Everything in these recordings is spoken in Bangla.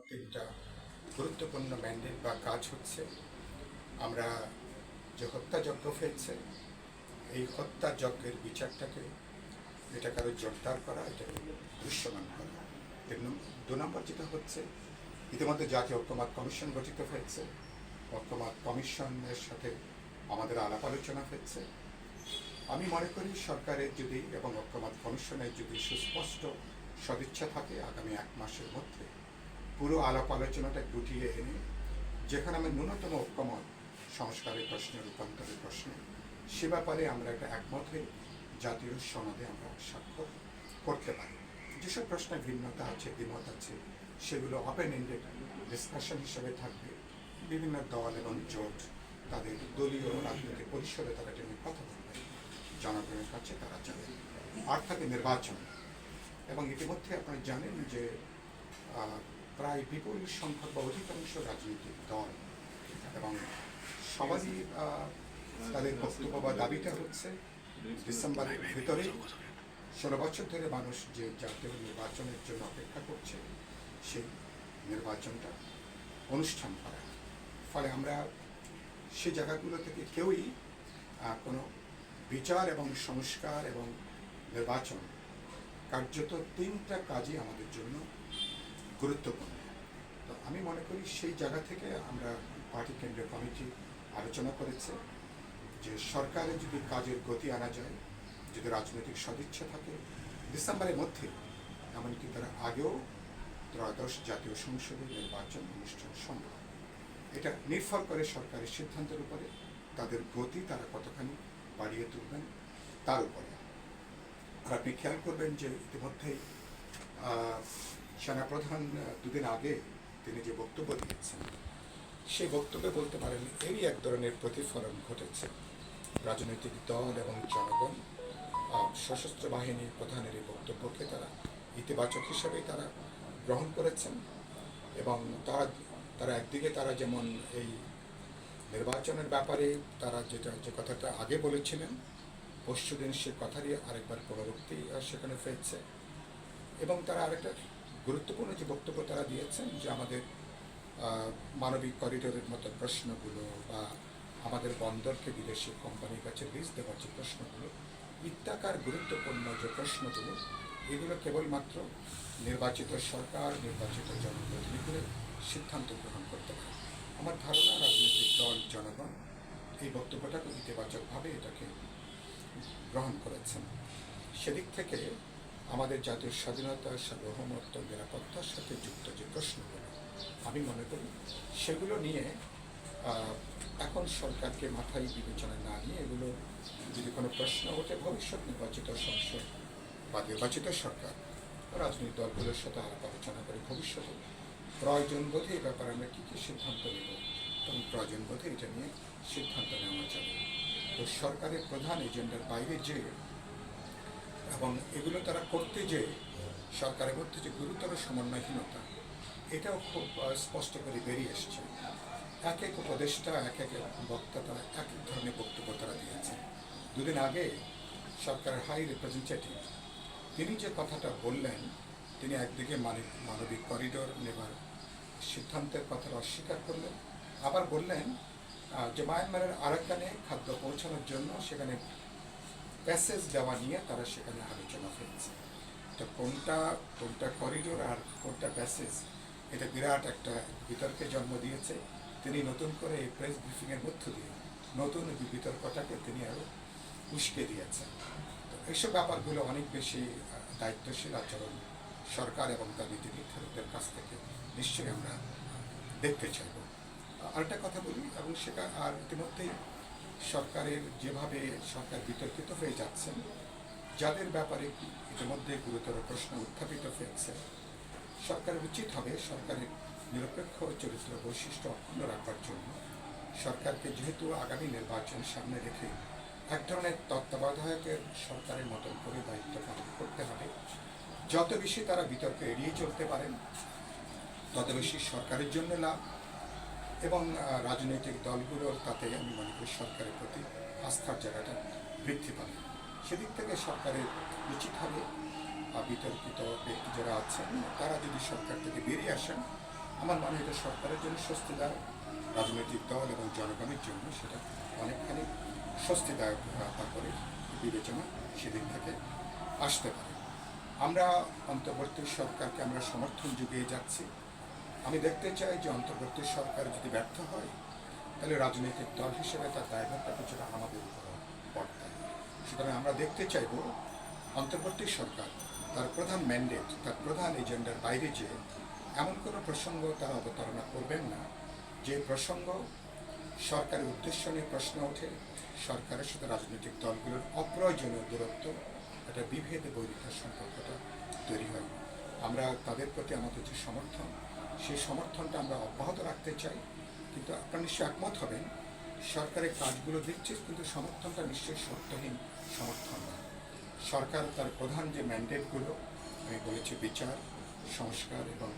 তিনটা গুরুত্বপূর্ণ ম্যান্ডেট বা কাজ হচ্ছে, আমরা যে হত্যাযজ্ঞ ফেলছে এই হত্যাযজ্ঞের বিচারটাকে এটা কারো জোরদার করা, এটাকে দৃশ্যমান করা। দু নম্বর যেটা হচ্ছে, ইতিমধ্যে জাতীয় ঐক্যমত কমিশন গঠিত হয়েছে। ঐক্যমত কমিশনের সাথে আমাদের আলাপ আলোচনা হচ্ছে। আমি মনে করি সরকারের যদি এবং ঐক্যমত কমিশনের যদি সুস্পষ্ট সদিচ্ছা থাকে, আগামী 1 মাসের মধ্যে পুরো আলাপ আলোচনাটা গুটিয়ে এনে যেখানে আমি ন্যূনতম ঐক্যমত সংস্কারের প্রশ্নে, রূপান্তরের প্রশ্নে, সে ব্যাপারে আমরা একটা একমত হয়ে জাতীয় সনদে আমরা স্বাক্ষর করতে পারি। যেসব প্রশ্নে ভিন্নতা আছে, দ্বিমত আছে, সেগুলো ওপেন এন্ডেড ডিসকাশন হিসেবে থাকবে। বিভিন্ন দল এবং জোট তাদের দলীয় রাজনৈতিক পরিষদে তারা এটা নিয়ে কথা বলবে, জনগণের কাছে তারা যাবে। আর থাকে নির্বাচন, এবং ইতিমধ্যে আপনারা জানেন যে প্রায় বিপুল সংখ্যক বা অধিকাংশ রাজনৈতিক দল এবং সবারই তাদের বক্তব্য বা দাবিটা হচ্ছে ডিসেম্বরের ভিতরে 16 বছর ধরে মানুষ যে জাতীয় নির্বাচনের জন্য অপেক্ষা করছে, সেই নির্বাচনটা অনুষ্ঠান করা। ফলে আমরা সে জায়গাগুলো থেকে কেউই কোনো বিচার এবং সংস্কার এবং নির্বাচন, কার্যত তিনটা কাজই আমাদের জন্য গুরুত্বপূর্ণ। তো আমি মনে করি সেই জায়গা থেকে আমরা পার্টি কেন্দ্রীয় কমিটি আলোচনা করেছে যে সরকারে যদি কাজের গতি আনা যায়, যদি রাজনৈতিক সদিচ্ছা থাকে, ডিসেম্বরের মধ্যে, এমনকি তারা আগেও ত্রয়োদশ জাতীয় সংসদের নির্বাচন অনুষ্ঠান সম্ভব। এটা নির্ভর করে সরকারের সিদ্ধান্তের উপরে, তাদের গতি তারা কতখানি বাড়িয়ে তুলবেন তার উপরে। আর আপনি খেয়াল করবেন যে ইতিমধ্যেই সেনাপ্রধান দুদিন আগে তিনি যে বক্তব্য দিয়েছেন, সেই বক্তব্যে বলতে পারেন এই এক ধরনের প্রতিফলন ঘটেছে। রাজনৈতিক দল এবং জনগণ সশস্ত্র বাহিনীর প্রধানের এই বক্তব্যকে তারা ইতিবাচক হিসেবেই তারা গ্রহণ করেছেন। এবং তারা একদিকে তারা যেমন এই নির্বাচনের ব্যাপারে তারা যে কথাটা আগে বলেছিলেন, পরশুদিন সে কথারই আরেকবার পুনরুক্তি সেখানে ফেলছে। এবং তারা আরেকটা গুরুত্বপূর্ণ যে বক্তব্য তারা দিয়েছেন যে আমাদের মানবিক করিডোরের মতো প্রশ্নগুলো বা আমাদের বন্দরকে বিদেশি কোম্পানির কাছে লিজ দেওয়ার যে প্রশ্নগুলো, ইত্যাকার গুরুত্বপূর্ণ যে প্রশ্নগুলো, এগুলো কেবলমাত্র নির্বাচিত সরকার, নির্বাচিত জনপ্রতিনিধিদের সিদ্ধান্ত গ্রহণ করতে পারে। আমার ধারণা রাজনৈতিক দল, জনগণ এই বক্তব্যটাকে ইতিবাচকভাবে এটাকে গ্রহণ করেছেন। সেদিক থেকে আমাদের জাতীয় স্বাধীনতা, সার্বভৌমত্ব, নিরাপত্তার সাথে যুক্ত যে প্রশ্নগুলো, আমি মনে করি সেগুলো নিয়ে এখন সরকারকে মাথায় বিবেচনা না নিয়ে এগুলো যদি কোনো প্রশ্ন ওঠে, ভবিষ্যৎ নির্বাচিত সংসদ বা নির্বাচিত সরকার রাজনৈতিক দলগুলোর সাথে আলাপ আলোচনা করে ভবিষ্যতে প্রয়োজন বোধে এই ব্যাপারে আমরা কী কী সিদ্ধান্ত নেব এবং প্রয়োজন বোধে এটা নিয়ে সিদ্ধান্ত নেওয়া যাবে। তো সরকারের প্রধান এজেন্ডার বাইরে যে এবং এগুলো তারা করতে যে সরকারের মধ্যে যে গুরুতর সমন্বয়হীনতা, এটাও খুব স্পষ্ট করে বেরিয়ে এসছে। এক এক উপদেষ্টা, এক এক বক্তা তারা এক এক ধরনের বক্তব্য তারা দিয়েছে। দুদিন আগে সরকারের হাই রিপ্রেজেন্টেটিভ তিনি যে কথাটা বললেন, তিনি একদিকে মানবিক করিডোর নেবার সিদ্ধান্তের কথাটা অস্বীকার করলেন, আবার বললেন যে মায়ানমারের আরাকানে খাদ্য পৌঁছানোর জন্য সেখানে প্যাসেজ দেওয়া নিয়ে তারা সেখানে আলোচনা করেছে। তো কোনটা করিডোর আর কোনটা প্যাসেজ, এটা বিরাট একটা বিতর্কের জন্ম দিয়েছে। তিনি নতুন করে এই প্রেস ব্রিফিংয়ের মধ্য দিয়ে নতুন বিতর্কটাকে তিনি আরও উস্কে দিয়েছেন। তো এইসব ব্যাপারগুলো অনেক বেশি দায়িত্বশীল আচরণ সরকার এবং তার নীতি নির্ধারকদের কাছ থেকে নিশ্চয়ই আমরা দেখতে চাইব। আরেকটা কথা বলি, এবং সেটা আর ইতিমধ্যেই সরকারের যেভাবে সরকার বিতর্কিত হয়ে যাচ্ছেন, যাদের ব্যাপারে ইতিমধ্যে গুরুতর প্রশ্ন উত্থাপিত হয়েছে, সরকারের উচিত হবে সরকারের নিরপেক্ষ চরিত্র বৈশিষ্ট্য অক্ষুণ্ণ রাখবার জন্য সরকারকে, যেহেতু আগামী নির্বাচন সামনে রেখে এক ধরনের তত্ত্বাবধায়কের সরকারের মতন করে দায়িত্ব পালন করতে হবে। যত বেশি তারা বিতর্ক এড়িয়ে চলতে পারেন, তত বেশি সরকারের জন্য লাভ এবং রাজনৈতিক দলগুলোর তাতে আমি মনে করি সরকারের প্রতি আস্থার জায়গাটা বৃদ্ধি পাবে। সেদিক থেকে সরকারের উচিত হবে বিতর্কিত ব্যক্তি যারা আছেন তারা যদি সরকার থেকে বেরিয়ে আসেন আমার মনে হয় এটা সরকারের জন্য স্বস্তিদায়ক, রাজনৈতিক দল এবং জনগণের জন্য সেটা অনেকখানি স্বস্তিদায়ক তারপরে বিবেচনা সেদিন থেকে আসতে পারে। আমরা অন্তর্বর্তী সরকারকে আমরা সমর্থন যুগিয়ে যাচ্ছি। আমি দেখতে চাই যে অন্তর্বর্তী সরকার যদি ব্যর্থ হয় তাহলে রাজনৈতিক দল হিসেবে তার দায়ভারটা কিছুটা আমাদের উপর বর্তায়। সুতরাং আমরা দেখতে চাইব অন্তর্বর্তী সরকার তার প্রধান ম্যান্ডেট, তার প্রধান এজেন্ডার বাইরে যে এমন কোনো প্রসঙ্গ তারা অবতারণা করবেন না যে প্রসঙ্গ সরকারের উদ্দেশ্য নিয়ে প্রশ্ন ওঠে, সরকারের সাথে রাজনৈতিক দলগুলোর অপ্রয়োজনীয় দূরত্ব, একটা বিভেদ বৈরিতার সম্পর্কটা তৈরি হয়। আমরা তাদের প্রতি আমাদের যে সমর্থন, সেই সমর্থনটা আমরা অব্যাহত রাখতে চাই। কিন্তু আপনারা নিশ্চয়ই একমত হবেন, সরকারের কাজগুলো দেখছে কিন্তু সমর্থনটা নিশ্চয়ই শর্তহীন সমর্থন না। সরকার তার প্রধান যে ম্যান্ডেটগুলো আমি বলেছি, বিচার, সংস্কার এবং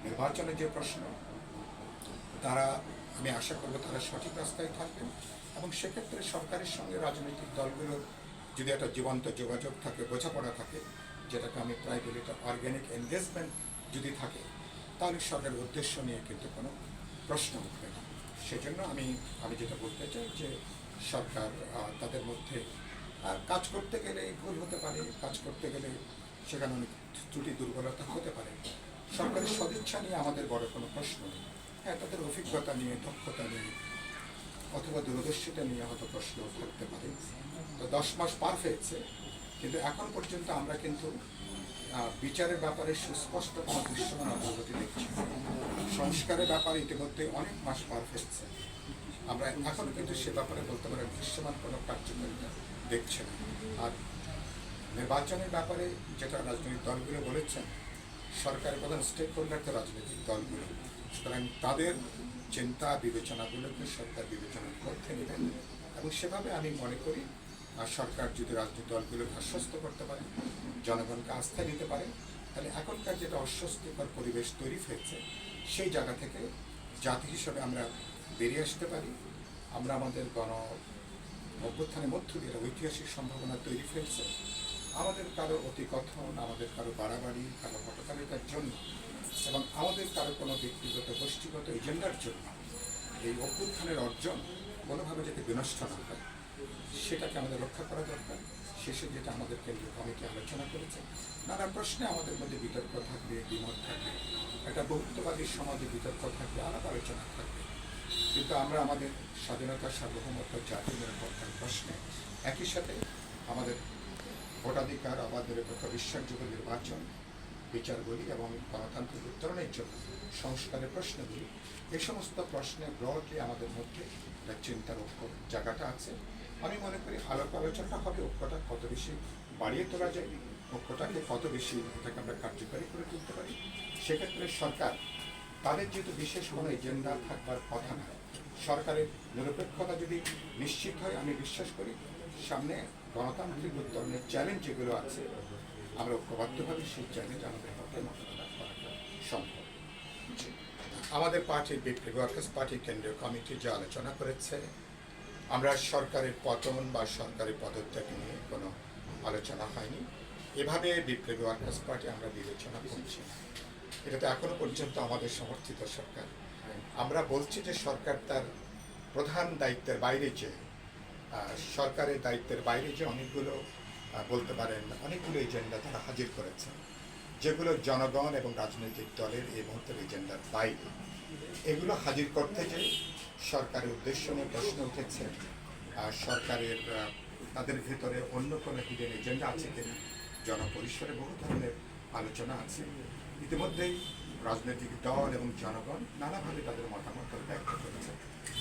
নির্বাচনের যে প্রশ্ন, তারা আমি আশা করব তারা সঠিক রাস্তায় থাকবেন এবং সেক্ষেত্রে সরকারের সঙ্গে রাজনৈতিক দলগুলোর যদি একটা জীবন্ত যোগাযোগ থাকে, বোঝাপড়া থাকে, যেটাকে আমি প্রায় বলি একটা অর্গ্যানিক এনগেজমেন্ট যদি থাকে, তাহলে সরকারের উদ্দেশ্য নিয়ে কিন্তু কোনো প্রশ্ন উঠবে না। সেজন্য আমি যেটা বলতে চাই যে সরকার তাদের মধ্যে কাজ করতে গেলে ভুল হতে পারে, কাজ করতে গেলে সেখানে অনেক ত্রুটি দুর্বলতা হতে পারে। সরকারের সদিচ্ছা নিয়ে আমাদের বড় কোনো প্রশ্ন নেই। হ্যাঁ, তাদের অভিজ্ঞতা নিয়ে, দক্ষতা নিয়ে অথবা দূরদর্শিতা নিয়ে হয়তো প্রশ্ন থাকতে পারে। তো 10 মাস পার হয়েছে, কিন্তু এখন পর্যন্ত আমরা কিন্তু বিচারের ব্যাপারে সুস্পষ্ট কোনো দৃশ্যমান অগ্রগতি দেখছি। সংস্কারের ব্যাপারে ইতিমধ্যে অনেক মাস পার হয়েছে, আমরা এখনও কিন্তু সে ব্যাপারে বলতে পারি দৃশ্যমান কোনো কার্যকারিতা দেখছে না। আর নির্বাচনের ব্যাপারে যেটা রাজনৈতিক দলগুলো বলেছেন, সরকারের প্রধান স্টেক হোল্ডার তো রাজনৈতিক দলগুলো, সুতরাং তাদের চিন্তা বিবেচনাগুলোকে সরকার বিবেচনার মধ্যে নেবেন এবং সেভাবে আমি মনে করি সরকার যদি রাজনৈতিক দলগুলোকে আশ্বস্ত করতে পারে, জনগণকে আস্থা দিতে পারে, তাহলে এখনকার যেটা অস্বস্তিকর পরিবেশ তৈরি হয়েছে সেই জায়গা থেকে জাতি হিসেবে আমরা বেরিয়ে আসতে পারি। আমরা আমাদের অভ্যুত্থানের মধ্য দিয়ে ঐতিহাসিক সম্ভাবনা তৈরি হয়েছে। আমাদের কারো অতিকথন, আমাদের কারো বাড়াবাড়ি, কারো হটকারিতার জন্য এবং আমাদের কারো কোনো ব্যক্তিগত গোষ্ঠীগত এজেন্ডার জন্য এই অভ্যুত্থানের অর্জন কোনোভাবে যাতে বিনষ্ট না হয়, সেটাকে আমাদের রক্ষা করা দরকার। শেষে যেটা আমাদের কেন্দ্রীয় কমিটি আলোচনা করেছে, নানা প্রশ্নে আমাদের মধ্যে বিতর্ক থাকবে, দ্বিমত থাকবে, একটা বহুত্ববাদী সমাজে বিতর্ক থাকবে, আলাপ আলোচনা থাকবে, কিন্তু আমরা আমাদের স্বাধীনতা, সার্বভৌমত্ব, জাতীয় নিরাপত্তার প্রশ্নে একই সাথে আমাদের ভোটাধিকার, আমাদের নিরপেক্ষ বিশ্বাসযোগ্য নির্বাচন, বিচারগুলি এবং গণতান্ত্রিক উত্তরণের জন্য সংস্কারের প্রশ্নগুলি, এই সমস্ত প্রশ্নে ব্রডলি আমাদের মধ্যে একটা চিন্তার ঐক্য জায়গাটা আছে। আমি মনে করি আলোক আলোচনাটা হবে ঐক্যটা কত বেশি বাড়িয়ে তোলা যায়, ঐক্যটাকে কত বেশি এটাকে আমরা কার্যকারী করে তুলতে পারি। সেক্ষেত্রে সরকার তাদের যেহেতু বিশেষ কোনো এজেন্ডা থাকবার কথা না, সরকারের নিরপেক্ষতা যদি নিশ্চিত হয়, আমি বিশ্বাস করি সামনে গণতান্ত্রিক উত্তরণের চ্যালেঞ্জ যেগুলো আছে, আমরা ঐক্যবদ্ধভাবে সেই চ্যালেঞ্জ আমাদের পক্ষে মোকাবেলা করা সম্ভব। আমাদের পার্টির বিপ্লবী ওয়ার্কার্স পার্টি কেন্দ্রীয় কমিটি যে আলোচনা করেছে, আমরা সরকারের পতন বা সরকারের পদত্যাগ নিয়ে কোনো আলোচনা হয়নি। এভাবে বিপ্লবী ওয়ার্কার্স পার্টি আমরা বিবেচনা করছি। এটা তো এখনো পর্যন্ত আমাদের সমর্থিত সরকার। আমরা বলছি যে সরকার তার প্রধান দায়িত্বের বাইরে যে সরকারের দায়িত্বের বাইরে যে অনেকগুলো বলতে পারেন অনেকগুলো এজেন্ডা তারা হাজির করেছেন, যেগুলো জনগণ এবং রাজনৈতিক দলের এই মুহূর্তের এজেন্ডার বাইরে। এগুলো হাজির করতে যে সরকারের উদ্দেশ্য নিয়ে প্রশ্ন উঠেছে, সরকারের তাদের ভেতরে অন্য কোনো হিডেন এজেন্ডা আছে কিনা, জনপরিসরে বহু ধরনের আলোচনা আছে। ইতিমধ্যেই রাজনৈতিক দল এবং জনগণ নানাভাবে তাদের মতামত ব্যক্ত করেছে।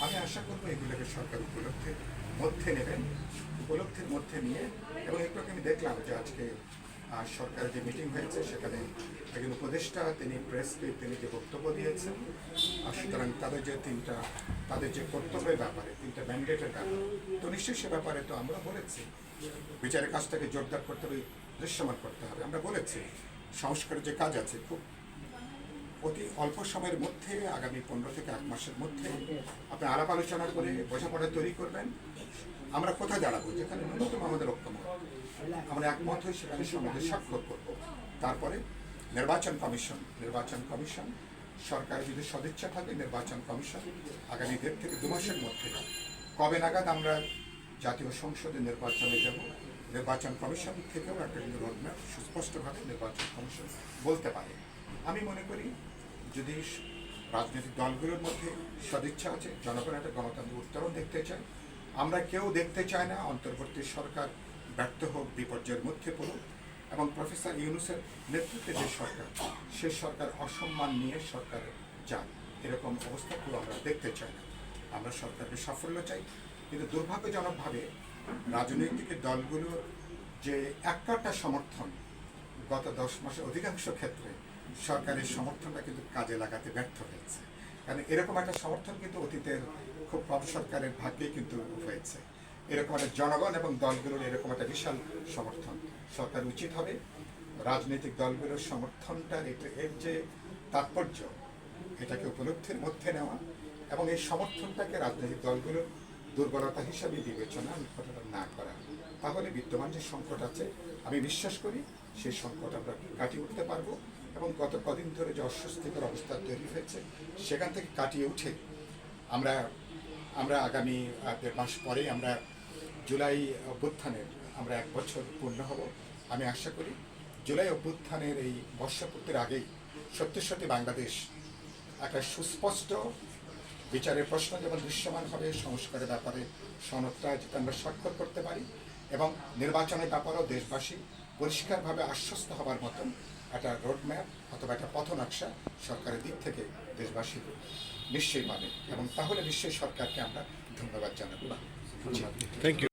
আমি আশা করব এগুলোকে সরকার উপলব্ধির মধ্যে নেবেন, উপলব্ধির মধ্যে নিয়ে, এবং একটু আমি দেখলাম যে আজকে সরকারের যে মিটিং হয়েছে সেখানে একজন উপদেষ্টা তিনি প্রেসকে তিনি যে বক্তব্য দিয়েছেন, সুতরাং তাদের যে কর্তব্যের ব্যাপারে 3টা ম্যান্ডেটের ব্যাপারে, তো নিশ্চয়ই সে ব্যাপারে তো আমরা বলেছি বিচারের কাজটাকে জোরদার করতে হবে, দৃশ্যমান করতে হবে। আমরা বলেছি সংস্কারের যে কাজ আছে খুব অতি অল্প সময়ের মধ্যে, আগামী 15 থেকে 1 মাসের মধ্যে আপনি আলাপ আলোচনা করে বোঝাপড়া তৈরি করবেন। আমরা কোথায় দাঁড়াবো, যেখানে ন্যূনতম আমাদের ঐক্যমত, আমরা একমত হয়ে সেখানে সমাজে স্বাক্ষর করবো। তারপরে নির্বাচন কমিশন সরকার যদি সদিচ্ছা থাকে নির্বাচন কমিশন আগামী 1.5 থেকে 2 মাসের মধ্যে কবে নাগাদ আমরা জাতীয় সংসদে নির্বাচনে যাব, নির্বাচন কমিশন থেকেও একটা কিন্তু রোডম্যাপ সুস্পষ্টভাবে নির্বাচন কমিশন বলতে পারে। আমি মনে করি যদি রাজনৈতিক দলগুলোর মধ্যে সদিচ্ছা আছে, জনগণ একটা গণতান্ত্রিক উত্তরণ দেখতে চায়। আমরা কেউ দেখতে চায় না অন্তর্বর্তী সরকার ব্যর্থ হোক, বিপর্যয়ের মধ্যে পড়ুক, এবং প্রফেসর ইউনূসের নেতৃত্বে যে সরকার, সে সরকার অসম্মান নিয়ে সরকারে যান, এরকম অবস্থা পুরো আমরা দেখতে চাই না। আমরা সরকারকে সাফল্য চাই, কিন্তু দুর্ভাগ্যজনকভাবে রাজনৈতিক দলগুলোর যে একটা সমর্থন গত 10 মাসে অধিকাংশ ক্ষেত্রে সরকারের সমর্থনটা কিন্তু কাজে লাগাতে ব্যর্থ হয়েছে। কারণ এরকম একটা সমর্থন কিন্তু অতীতের খুব কম সরকারের ভাগ্যেই কিন্তু হয়েছে। এরকম একটা জনগণ এবং দলগুলোর এরকম একটা বিশাল সমর্থন, সরকার উচিত হবে রাজনৈতিক দলগুলোর সমর্থনটা এর যে তাৎপর্য, এটাকে উপলব্ধির মধ্যে নেওয়া এবং এই সমর্থনটাকে রাজনৈতিক দলগুলোর দুর্বলতা হিসাবে বিবেচনা না করা। তাহলে বিদ্যমান যে সংকট আছে, আমি বিশ্বাস করি সেই সংকট আমরা কাটিয়ে উঠতে পারবো, এবং গত কদিন ধরে যে অস্বস্তিকর অবস্থা তৈরি হয়েছে সেখান থেকে কাটিয়ে উঠে আমরা আগামী 1.5 মাস পরে আমরা জুলাই অভ্যুত্থানের আমরা 1 বছর পূর্ণ হব। আমি আশা করি জুলাই অভ্যুত্থানের এই বর্ষপূর্তির আগেই সত্যি বাংলাদেশ একটা সুস্পষ্ট বিচারের প্রশ্ন যেমন দৃশ্যমান হবে, সংস্কারের ব্যাপারে সনদটা যাতে আমরা স্বাক্ষর করতে পারি, এবং নির্বাচনের ব্যাপারেও দেশবাসী পরিষ্কারভাবে আশ্বস্ত হবার মতন একটা রোডম্যাপ অথবা একটা পথনকশা সরকারের দিক থেকে দেশবাসী নিশ্চয়ই পাবে, এবং তাহলে নিশ্চয়ই সরকারকে আমরা ধন্যবাদ জানাবো। Thank you.